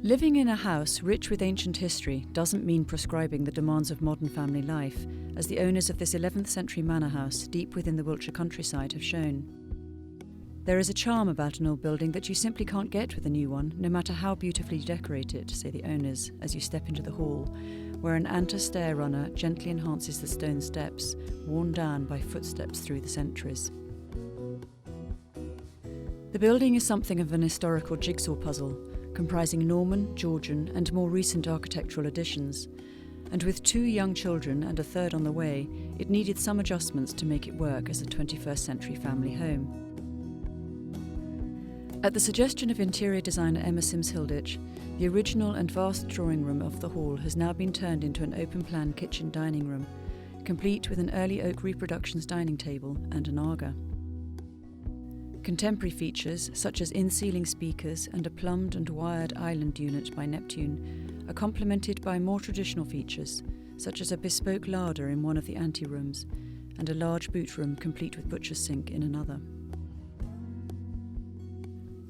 Living in a house rich with ancient history doesn't mean prescribing the demands of modern family life, as the owners of this 11th century manor house deep within the Wiltshire countryside have shown. There is a charm about an old building that you simply can't get with a new one, no matter how beautifully you decorate it, say the owners, as you step into the hall, where an antler stair runner gently enhances the stone steps, worn down by footsteps through the centuries. The building is something of an historical jigsaw puzzle, comprising Norman, Georgian and more recent architectural additions, and with 2 young children and a third on the way, it needed some adjustments to make it work as a 21st century family home. At the suggestion of interior designer Emma Sims-Hilditch, the original and vast drawing room of the hall has now been turned into an open-plan kitchen dining room, complete with an early oak reproductions dining table and an Aga. Contemporary features, such as in-ceiling speakers and a plumbed and wired island unit by Neptune, are complemented by more traditional features, such as a bespoke larder in one of the ante-rooms and a large boot room complete with butcher's sink in another.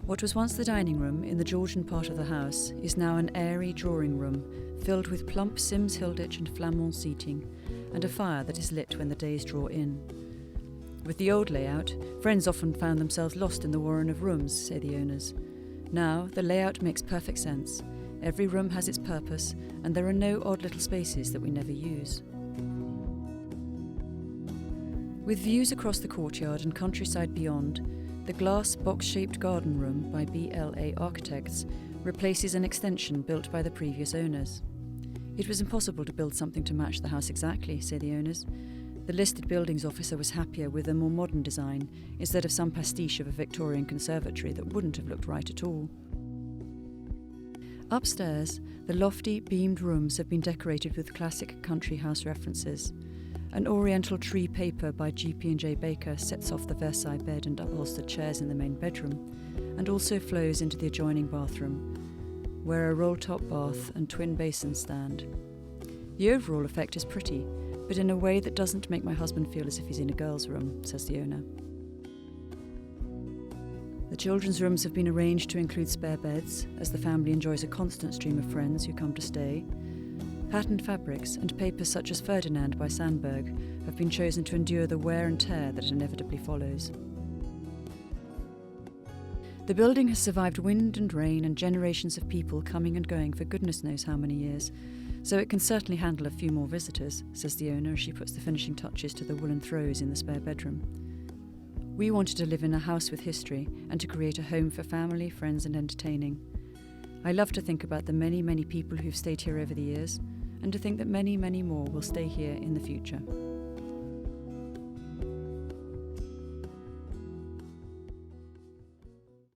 What was once the dining room in the Georgian part of the house is now an airy drawing room filled with plump Sims-Hilditch and Flamand seating and a fire that is lit when the days draw in. With the old layout, friends often found themselves lost in the warren of rooms, say the owners. Now, the layout makes perfect sense. Every room has its purpose, and there are no odd little spaces that we never use. With views across the courtyard and countryside beyond, the glass box-shaped garden room by BLA Architects replaces an extension built by the previous owners. It was impossible to build something to match the house exactly, say the owners. The listed buildings officer was happier with a more modern design instead of some pastiche of a Victorian conservatory that wouldn't have looked right at all. Upstairs, the lofty, beamed rooms have been decorated with classic country house references. An oriental tree paper by G.P.&J Baker sets off the Versailles bed and upholstered chairs in the main bedroom, and also flows into the adjoining bathroom, where a roll-top bath and twin basins stand. The overall effect is pretty, but in a way that doesn't make my husband feel as if he's in a girl's room, says the owner. The children's rooms have been arranged to include spare beds, as the family enjoys a constant stream of friends who come to stay. Patterned fabrics and papers such as Ferdinand by Sandberg have been chosen to endure the wear and tear that inevitably follows. The building has survived wind and rain and generations of people coming and going for goodness knows how many years, so it can certainly handle a few more visitors, says the owner as she puts the finishing touches to the woolen throws in the spare bedroom. We wanted to live in a house with history and to create a home for family, friends and entertaining. I love to think about the many, many people who've stayed here over the years, and to think that many, many more will stay here in the future.